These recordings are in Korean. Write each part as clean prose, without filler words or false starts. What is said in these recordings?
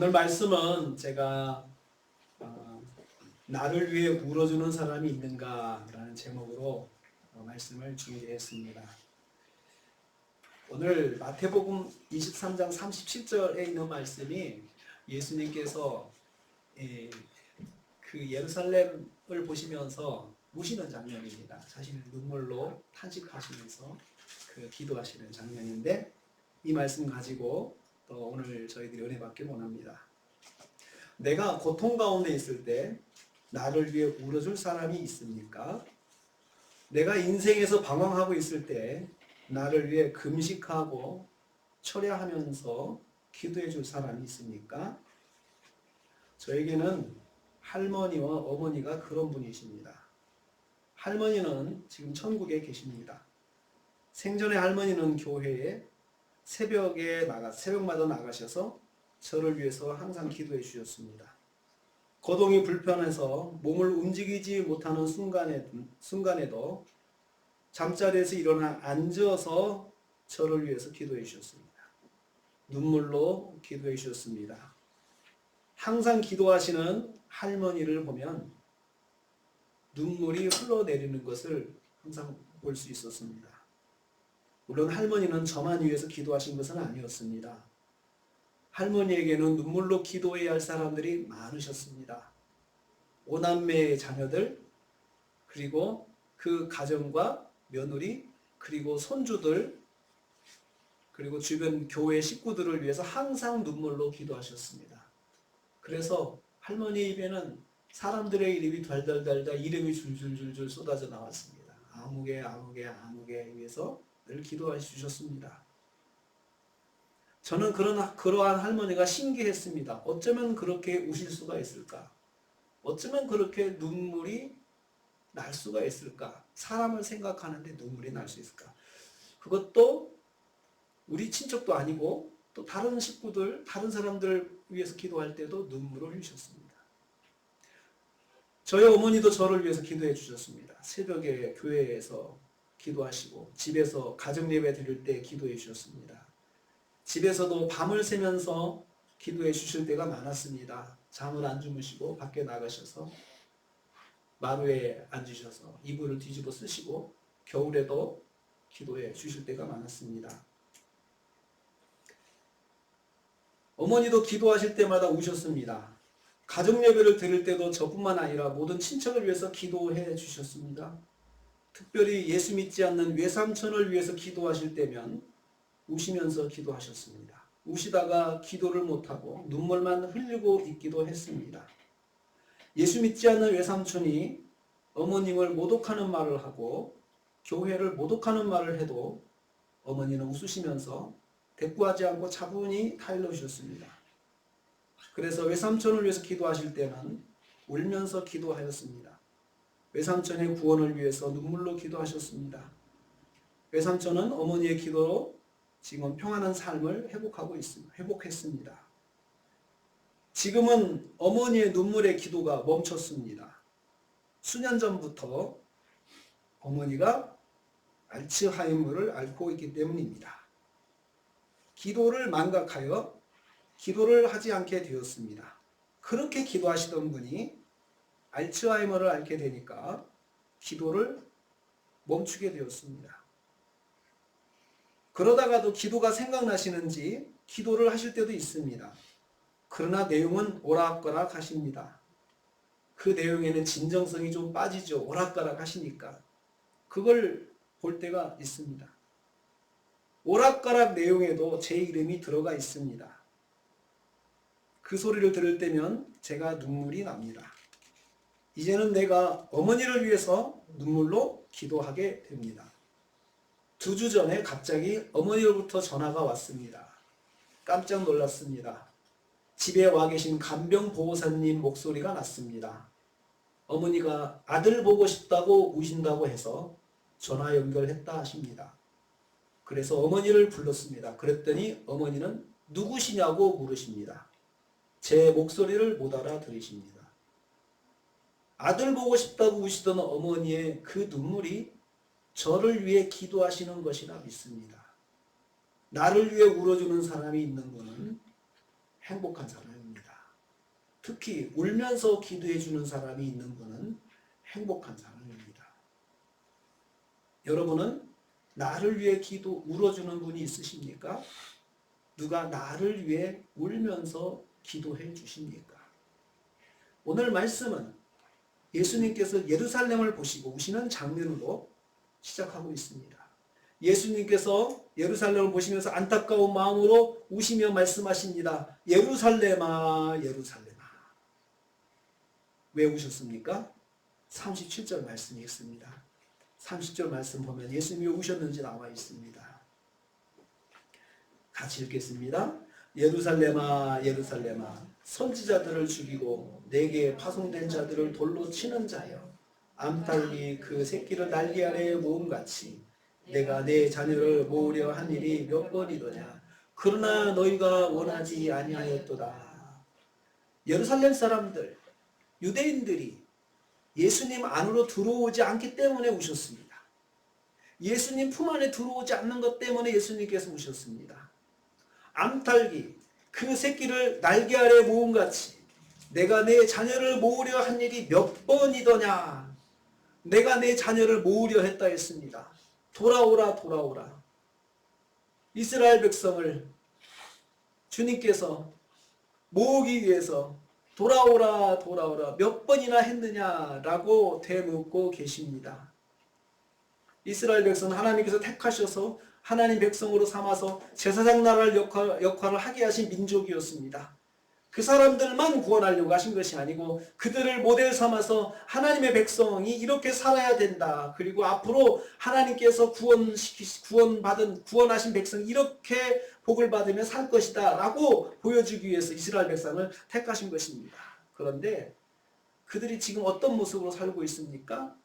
오늘 말씀은 제가 나를 위해 울어주는 사람이 있는가 라는 제목으로 말씀을 준비했습니다. 오늘 마태복음 23장 37절에 있는 말씀이 예수님께서 그 예루살렘을 보시면서 우시는 장면입니다. 자신의 눈물로 탄식하시면서 그 기도하시는 장면인데, 이 말씀 가지고 또 오늘 저희들이 은혜 받길 원합니다. 내가 고통 가운데 있을 때 나를 위해 울어줄 사람이 있습니까? 내가 인생에서 방황하고 있을 때 나를 위해 금식하고 철야하면서 기도해 줄 사람이 있습니까? 저에게는 할머니와 어머니가 그런 분이십니다. 할머니는 지금 천국에 계십니다. 생전에 할머니는 교회에 새벽마다 나가셔서 저를 위해서 항상 기도해 주셨습니다. 거동이 불편해서 몸을 움직이지 못하는 순간에도 잠자리에서 일어나 앉아서 저를 위해서 기도해 주셨습니다. 눈물로 기도해 주셨습니다. 항상 기도하시는 할머니를 보면 눈물이 흘러내리는 것을 항상 볼 수 있었습니다. 물론 할머니는 저만 위해서 기도하신 것은 아니었습니다. 할머니에게는 눈물로 기도해야 할 사람들이 많으셨습니다. 5남매의 자녀들, 그리고 그 가정과 며느리, 그리고 손주들, 그리고 주변 교회 식구들을 위해서 항상 눈물로 기도하셨습니다. 그래서 할머니 입에는 사람들의 이름이 달달달달 이름이 줄줄줄줄 쏟아져 나왔습니다. 아무개 위해서 늘 기도해 주셨습니다. 저는 그러한 할머니가 신기했습니다. 어쩌면 그렇게 우실 수가 있을까? 어쩌면 그렇게 눈물이 날 수가 있을까? 사람을 생각하는데 눈물이 날 수 있을까? 그것도 우리 친척도 아니고 또 다른 식구들, 다른 사람들 위해서 기도할 때도 눈물을 흘리셨습니다. 저희 어머니도 저를 위해서 기도해 주셨습니다. 새벽에 교회에서 기도하시고 집에서 가정 예배 드릴 때 기도해 주셨습니다. 집에서도 밤을 새면서 기도해 주실 때가 많았습니다. 잠을 안 주무시고 밖에 나가셔서 마루에 앉으셔서 이불을 뒤집어 쓰시고 겨울에도 기도해 주실 때가 많았습니다. 어머니도 기도하실 때마다 우셨습니다. 가정 예배를 드릴 때도 저뿐만 아니라 모든 친척을 위해서 기도해 주셨습니다. 특별히 예수 믿지 않는 외삼촌을 위해서 기도하실 때면 우시면서 기도하셨습니다. 우시다가 기도를 못하고 눈물만 흘리고 있기도 했습니다. 예수 믿지 않는 외삼촌이 어머님을 모독하는 말을 하고 교회를 모독하는 말을 해도 어머니는 웃으시면서 대꾸하지 않고 차분히 타일러 주셨습니다. 그래서 외삼촌을 위해서 기도하실 때는 울면서 기도하였습니다. 외삼촌의 구원을 위해서 눈물로 기도하셨습니다. 외삼촌은 어머니의 기도로 지금 평안한 삶을 회복했습니다. 지금은 어머니의 눈물의 기도가 멈췄습니다. 수년 전부터 어머니가 알츠하이머를 앓고 있기 때문입니다. 기도를 망각하여 기도를 하지 않게 되었습니다. 그렇게 기도하시던 분이 알츠하이머를 앓게 되니까 기도를 멈추게 되었습니다. 그러다가도 기도가 생각나시는지 기도를 하실 때도 있습니다. 그러나 내용은 오락가락 하십니다. 그 내용에는 진정성이 좀 빠지죠. 오락가락 하시니까. 그걸 볼 때가 있습니다. 오락가락 내용에도 제 이름이 들어가 있습니다. 그 소리를 들을 때면 제가 눈물이 납니다. 이제는 내가 어머니를 위해서 눈물로 기도하게 됩니다. 2주 전에 갑자기 어머니로부터 전화가 왔습니다. 깜짝 놀랐습니다. 집에 와 계신 간병보호사님 목소리가 났습니다. 어머니가 아들 보고 싶다고 우신다고 해서 전화 연결했다 하십니다. 그래서 어머니를 불렀습니다. 그랬더니 어머니는 누구시냐고 물으십니다. 제 목소리를 못 알아들으십니다. 아들 보고 싶다고 우시던 어머니의 그 눈물이 저를 위해 기도하시는 것이라 믿습니다. 나를 위해 울어주는 사람이 있는 분은 행복한 사람입니다. 특히 울면서 기도해 주는 사람이 있는 분은 행복한 사람입니다. 여러분은 나를 위해 울어주는 분이 있으십니까? 누가 나를 위해 울면서 기도해 주십니까? 오늘 말씀은 예수님께서 예루살렘을 보시고 우시는 장면으로 시작하고 있습니다. 예수님께서 예루살렘을 보시면서 안타까운 마음으로 우시며 말씀하십니다. 예루살렘아, 예루살렘아. 왜 우셨습니까? 37절 말씀이 있습니다. 30절 말씀 보면 예수님이 왜 우셨는지 나와 있습니다. 같이 읽겠습니다. 예루살렘아, 예루살렘아, 선지자들을 죽이고 내게 파송된 자들을 돌로 치는 자여, 암탉이 그 새끼를 날개 아래에 모음같이 내가 내 자녀를 모으려 한 일이 몇 번이더냐. 그러나 너희가 원하지 아니하였도다. 예루살렘 사람들, 유대인들이 예수님 안으로 들어오지 않기 때문에 우셨습니다. 예수님 품 안에 들어오지 않는 것 때문에 예수님께서 우셨습니다. 암탉이 그 새끼를 날개 아래 모음같이 내가 내 자녀를 모으려 한 일이 몇 번이더냐. 내가 내 자녀를 모으려 했다 했습니다. 돌아오라, 돌아오라. 이스라엘 백성을 주님께서 모으기 위해서 돌아오라, 돌아오라 몇 번이나 했느냐라고 되묻고 계십니다. 이스라엘 백성은 하나님께서 택하셔서 하나님 백성으로 삼아서 제사장 나라를 역할을 하게 하신 민족이었습니다. 그 사람들만 구원하려고 하신 것이 아니고 그들을 모델 삼아서 하나님의 백성이 이렇게 살아야 된다. 그리고 앞으로 하나님께서 구원하신 백성이 이렇게 복을 받으며 살 것이다 라고 보여주기 위해서 이스라엘 백성을 택하신 것입니다. 그런데 그들이 지금 어떤 모습으로 살고 있습니까?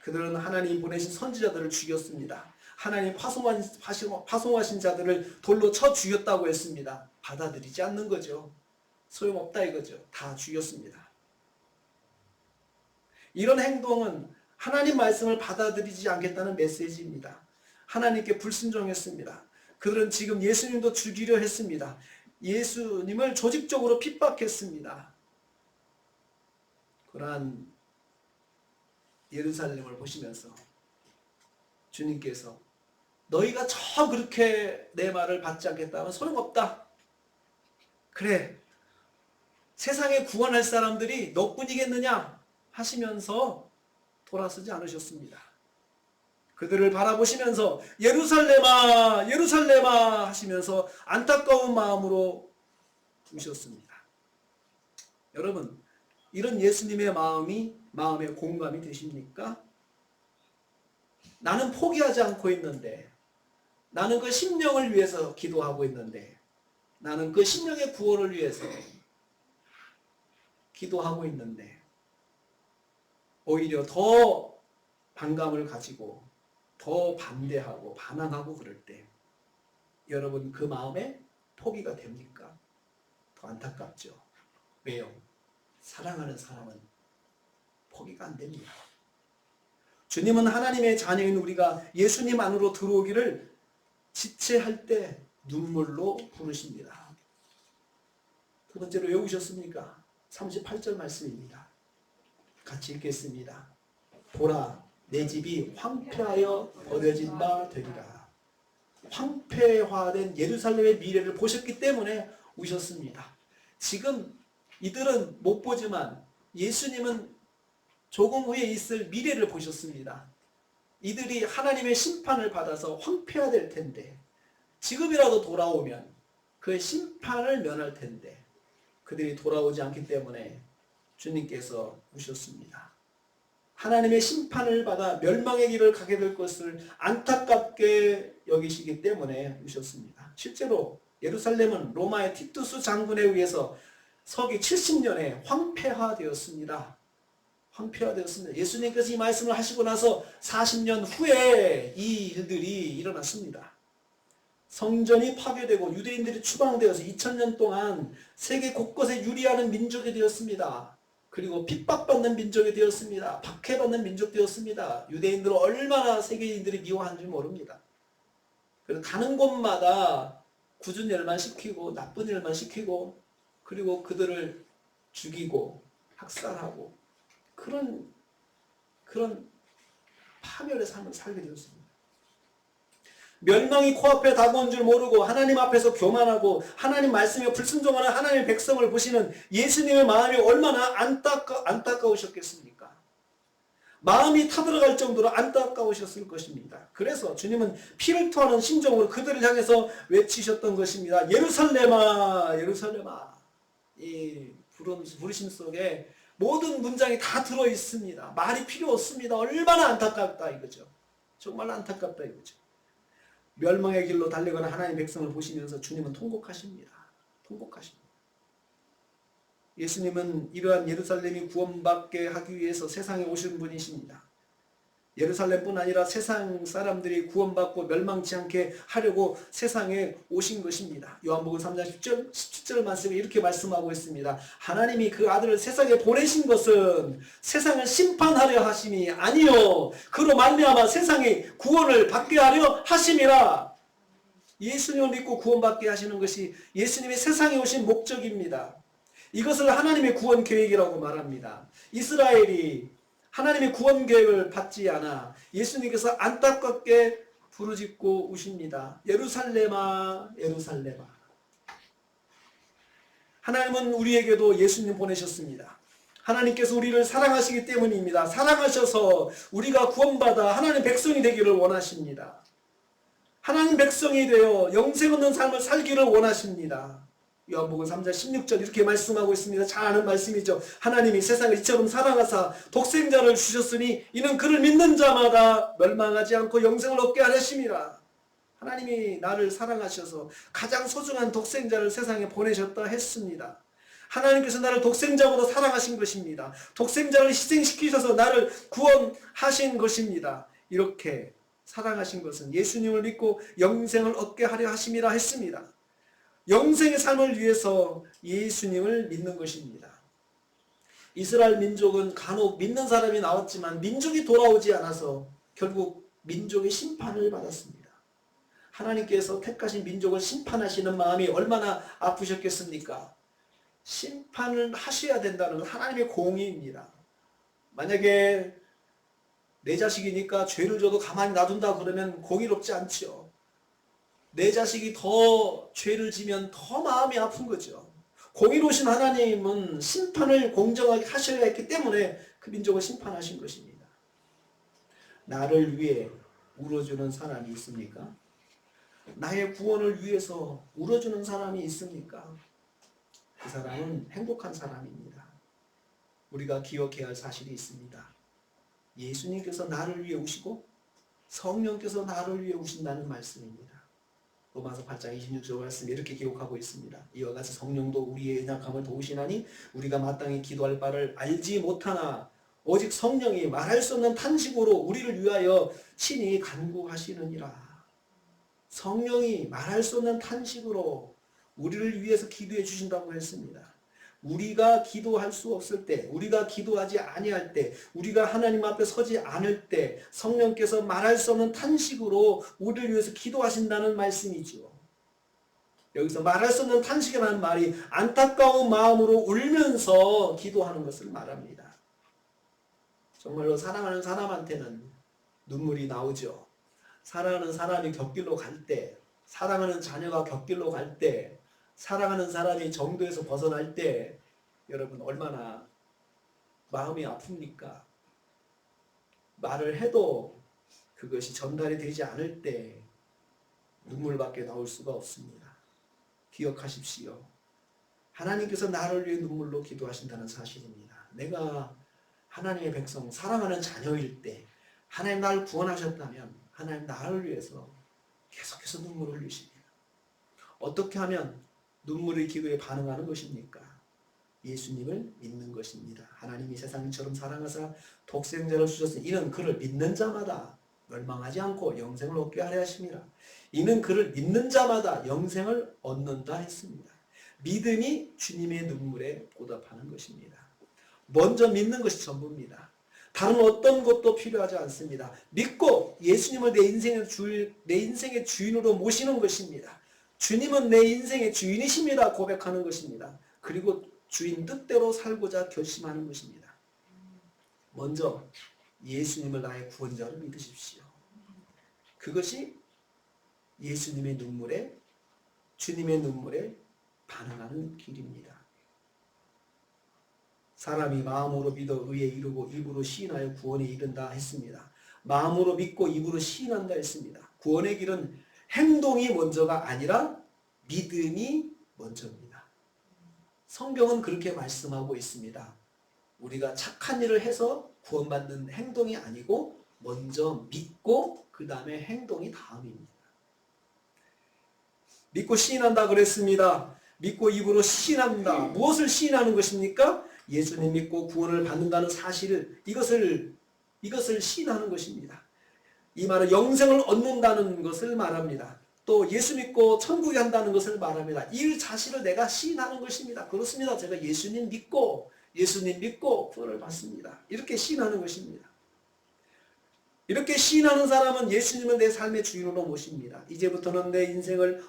그들은 하나님 보내신 선지자들을 죽였습니다. 하나님 파송하신 자들을 돌로 쳐 죽였다고 했습니다. 받아들이지 않는 거죠. 소용없다 이거죠. 다 죽였습니다. 이런 행동은 하나님 말씀을 받아들이지 않겠다는 메시지입니다. 하나님께 불순종했습니다. 그들은 지금 예수님도 죽이려 했습니다. 예수님을 조직적으로 핍박했습니다. 그러한 예루살렘을 보시면서 주님께서 너희가 저 그렇게 내 말을 받지 않겠다면 소용없다. 그래, 세상에 구원할 사람들이 너뿐이겠느냐 하시면서 돌아서지 않으셨습니다. 그들을 바라보시면서 예루살렘아, 예루살렘아 하시면서 안타까운 마음으로 우셨습니다. 여러분, 이런 예수님의 마음에 공감이 되십니까? 나는 포기하지 않고 있는데, 나는 그 심령을 위해서 기도하고 있는데, 나는 그 심령의 구원을 위해서 기도하고 있는데, 오히려 더 반감을 가지고 더 반대하고 반항하고 그럴 때 여러분 그 마음에 포기가 됩니까? 더 안타깝죠. 왜요? 사랑하는 사람은 포기가 안 됩니다. 주님은 하나님의 자녀인 우리가 예수님 안으로 들어오기를 지체할 때 눈물로 부르십니다. 두 번째로 왜 우셨습니까? 38절 말씀입니다. 같이 읽겠습니다. 보라, 내 집이 황폐하여 버려진 바 되리라. 황폐화된 예루살렘의 미래를 보셨기 때문에 우셨습니다. 지금 이들은 못 보지만 예수님은 조금 후에 있을 미래를 보셨습니다. 이들이 하나님의 심판을 받아서 황폐화될 텐데, 지금이라도 돌아오면 그 심판을 면할 텐데 그들이 돌아오지 않기 때문에 주님께서 우셨습니다. 하나님의 심판을 받아 멸망의 길을 가게 될 것을 안타깝게 여기시기 때문에 우셨습니다. 실제로 예루살렘은 로마의 티투스 장군에 의해서 서기 70년에 황폐화되었습니다. 황폐화되었습니다. 예수님께서 이 말씀을 하시고 나서 40년 후에 이 일들이 일어났습니다. 성전이 파괴되고 유대인들이 추방되어서 2000년 동안 세계 곳곳에 유리하는 민족이 되었습니다. 그리고 핍박받는 민족이 되었습니다. 박해받는 민족 되었습니다. 유대인들을 얼마나 세계인들이 미워하는지 모릅니다. 그래서 가는 곳마다 굳은 일만 시키고 나쁜 일만 시키고 그리고 그들을 죽이고 학살하고 그런 파멸의 삶을 살게 되었습니다. 멸망이 코앞에 다가온 줄 모르고 하나님 앞에서 교만하고 하나님 말씀에 불순종하는 하나님의 백성을 보시는 예수님의 마음이 얼마나 안타까우셨겠습니까? 마음이 타들어갈 정도로 안타까우셨을 것입니다. 그래서 주님은 피를 토하는 심정으로 그들을 향해서 외치셨던 것입니다. 예루살렘아, 예루살렘아. 이 부르심 속에 모든 문장이 다 들어있습니다. 말이 필요 없습니다. 얼마나 안타깝다 이거죠. 정말 안타깝다 이거죠. 멸망의 길로 달려가는 하나님의 백성을 보시면서 주님은 통곡하십니다. 통곡하십니다. 예수님은 이러한 예루살렘이 구원받게 하기 위해서 세상에 오신 분이십니다. 예루살렘뿐 아니라 세상 사람들이 구원받고 멸망치 않게 하려고 세상에 오신 것입니다. 요한복음 3장 17절 말씀에 이렇게 말씀하고 있습니다. 하나님이 그 아들을 세상에 보내신 것은 세상을 심판하려 하심이 아니요 그로 말미암아 세상이 구원을 받게 하려 하심이라. 예수님을 믿고 구원받게 하시는 것이 예수님이 세상에 오신 목적입니다. 이것을 하나님의 구원 계획이라고 말합니다. 이스라엘이 하나님의 구원 계획을 받지 않아 예수님께서 안타깝게 부르짖고 우십니다. 예루살렘아, 예루살렘아. 하나님은 우리에게도 예수님 보내셨습니다. 하나님께서 우리를 사랑하시기 때문입니다. 사랑하셔서 우리가 구원받아 하나님 백성이 되기를 원하십니다. 하나님 백성이 되어 영생 없는 삶을 살기를 원하십니다. 요한복음 3장 16절 이렇게 말씀하고 있습니다. 잘 아는 말씀이죠. 하나님이 세상을 이처럼 사랑하사 독생자를 주셨으니 이는 그를 믿는 자마다 멸망하지 않고 영생을 얻게 하심이라. 하나님이 나를 사랑하셔서 가장 소중한 독생자를 세상에 보내셨다 했습니다. 하나님께서 나를 독생자보다 사랑하신 것입니다. 독생자를 희생시키셔서 나를 구원하신 것입니다. 이렇게 사랑하신 것은 예수님을 믿고 영생을 얻게 하려 하심이라 했습니다. 영생의 삶을 위해서 예수님을 믿는 것입니다. 이스라엘 민족은 간혹 믿는 사람이 나왔지만 민족이 돌아오지 않아서 결국 민족의 심판을 받았습니다. 하나님께서 택하신 민족을 심판하시는 마음이 얼마나 아프셨겠습니까? 심판을 하셔야 된다는 건 하나님의 공의입니다. 만약에 내 자식이니까 죄를 져도 가만히 놔둔다 그러면 공의롭지 않죠. 내 자식이 더 죄를 지면 더 마음이 아픈 거죠. 공의로우신 하나님은 심판을 공정하게 하셔야 했기 때문에 그 민족을 심판하신 것입니다. 나를 위해 울어주는 사람이 있습니까? 나의 구원을 위해서 울어주는 사람이 있습니까? 그 사람은 행복한 사람입니다. 우리가 기억해야 할 사실이 있습니다. 예수님께서 나를 위해 우시고 성령께서 나를 위해 우신다는 말씀입니다. 로마서 8장 26절 말씀에 이렇게 기록하고 있습니다. 이와 같이 성령도 우리의 연약함을 도우시나니 우리가 마땅히 기도할 바를 알지 못하나 오직 성령이 말할 수 없는 탄식으로 우리를 위하여 친히 간구하시느니라. 성령이 말할 수 없는 탄식으로 우리를 위해서 기도해 주신다고 했습니다. 우리가 기도할 수 없을 때, 우리가 기도하지 아니할 때, 우리가 하나님 앞에 서지 않을 때 성령께서 말할 수 없는 탄식으로 우리를 위해서 기도하신다는 말씀이죠. 여기서 말할 수 없는 탄식이라는 말이 안타까운 마음으로 울면서 기도하는 것을 말합니다. 정말로 사랑하는 사람한테는 눈물이 나오죠. 사랑하는 사람이 곁길로 갈 때, 사랑하는 자녀가 곁길로 갈 때, 사랑하는 사람이 정도에서 벗어날 때 여러분 얼마나 마음이 아픕니까? 말을 해도 그것이 전달이 되지 않을 때 눈물밖에 나올 수가 없습니다. 기억하십시오. 하나님께서 나를 위해 눈물로 기도하신다는 사실입니다. 내가 하나님의 백성, 사랑하는 자녀일 때 하나님 나를 구원하셨다면 하나님 나를 위해서 계속해서 눈물을 흘리십니다. 어떻게 하면 눈물의 기도에 반응하는 것입니까? 예수님을 믿는 것입니다. 하나님이 세상처럼 사랑하사 독생자를 주셨으니 이는 그를 믿는 자마다 멸망하지 않고 영생을 얻게 하려 하심이라. 이는 그를 믿는 자마다 영생을 얻는다 했습니다. 믿음이 주님의 눈물에 보답하는 것입니다. 먼저 믿는 것이 전부입니다. 다른 어떤 것도 필요하지 않습니다. 믿고 예수님을 내 인생의 주인으로 모시는 것입니다. 주님은 내 인생의 주인이십니다. 고백하는 것입니다. 그리고 주인 뜻대로 살고자 결심하는 것입니다. 먼저 예수님을 나의 구원자로 믿으십시오. 그것이 예수님의 눈물에, 주님의 눈물에 반응하는 길입니다. 사람이 마음으로 믿어 의에 이르고 입으로 시인하여 구원에 이른다 했습니다. 마음으로 믿고 입으로 시인한다 했습니다. 구원의 길은 행동이 먼저가 아니라 믿음이 먼저입니다. 성경은 그렇게 말씀하고 있습니다. 우리가 착한 일을 해서 구원받는 행동이 아니고 먼저 믿고 그 다음에 행동이 다음입니다. 믿고 시인한다 그랬습니다. 믿고 입으로 시인한다. 무엇을 시인하는 것입니까? 예수님 믿고 구원을 받는다는 사실을, 이것을 시인하는 것입니다. 이 말은 영생을 얻는다는 것을 말합니다. 또 예수 믿고 천국에 간다는 것을 말합니다. 이 자신을 내가 시인하는 것입니다. 그렇습니다. 제가 예수님 믿고 구원을 받습니다. 이렇게 시인하는 것입니다. 이렇게 시인하는 사람은 예수님을 내 삶의 주인으로 모십니다. 이제부터는 내 인생을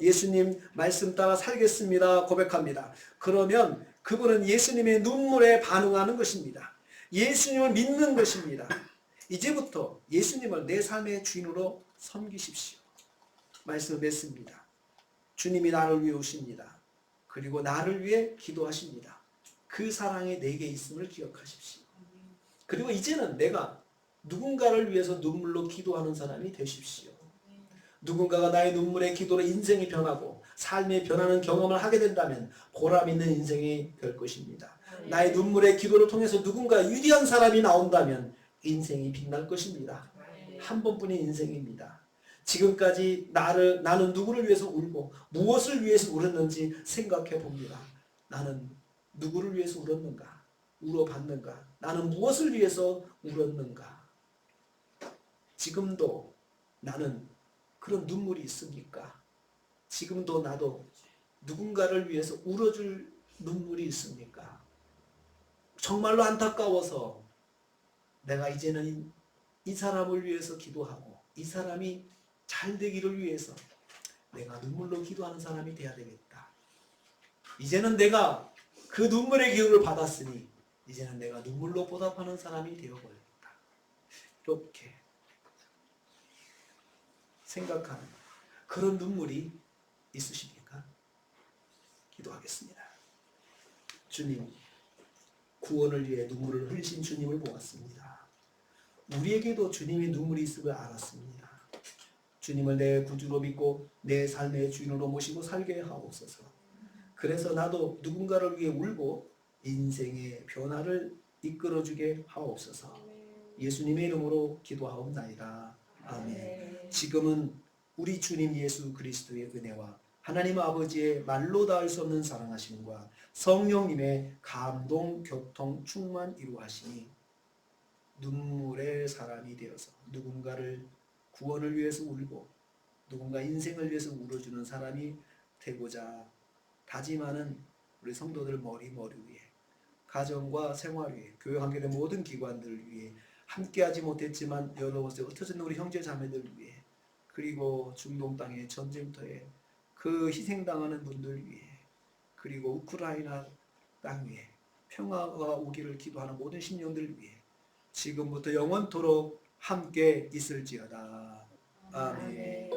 예수님 말씀 따라 살겠습니다. 고백합니다. 그러면 그분은 예수님의 눈물에 반응하는 것입니다. 예수님을 믿는 것입니다. 이제부터 예수님을 내 삶의 주인으로 섬기십시오. 말씀을 맺습니다. 주님이 나를 위해 오십니다. 그리고 나를 위해 기도하십니다. 그 사랑이 내게 있음을 기억하십시오. 그리고 이제는 내가 누군가를 위해서 눈물로 기도하는 사람이 되십시오. 누군가가 나의 눈물의 기도로 인생이 변하고 삶이 변하는 경험을 하게 된다면 보람 있는 인생이 될 것입니다. 나의 눈물의 기도를 통해서 누군가 위대한 사람이 나온다면 인생이 빛날 것입니다. 한 번뿐인 인생입니다. 지금까지 나는 누구를 위해서 울고 무엇을 위해서 울었는지 생각해 봅니다. 나는 누구를 위해서 울었는가? 울어봤는가? 나는 무엇을 위해서 울었는가? 지금도 나는 그런 눈물이 있습니까? 지금도 나도 누군가를 위해서 울어줄 눈물이 있습니까? 정말로 안타까워서 내가 이제는 이 사람을 위해서 기도하고 이 사람이 잘 되기를 위해서 내가 눈물로 기도하는 사람이 되어야 되겠다. 이제는 내가 그 눈물의 기회를 받았으니 이제는 내가 눈물로 보답하는 사람이 되어버렸다. 이렇게 생각하는 그런 눈물이 있으십니까? 기도하겠습니다. 주님, 구원을 위해 눈물을 흘리신 주님을 보았습니다. 우리에게도 주님의 눈물이 있음을 알았습니다. 주님을 내 구주로 믿고 내 삶의 주인으로 모시고 살게 하옵소서. 그래서 나도 누군가를 위해 울고 인생의 변화를 이끌어주게 하옵소서. 예수님의 이름으로 기도하옵나이다. 아멘. 지금은 우리 주님 예수 그리스도의 은혜와 하나님 아버지의 말로 닿을 수 없는 사랑하심과 성령님의 감동, 교통, 충만 이루하시니 눈물의 사람이 되어서 누군가를 구원을 위해서 울고 누군가 인생을 위해서 울어주는 사람이 되고자 다짐하는 우리 성도들 머리 위에 가정과 생활 위에 교회 관계된 모든 기관들을 위해 함께하지 못했지만 여러 곳에 흩어진 우리 형제 자매들 위해 그리고 중동 땅의 전쟁터에 그 희생당하는 분들 위해 그리고 우크라이나 땅 위에 평화가 오기를 기도하는 모든 심령들 위해 지금부터 영원토록 함께 있을지어다. 아멘.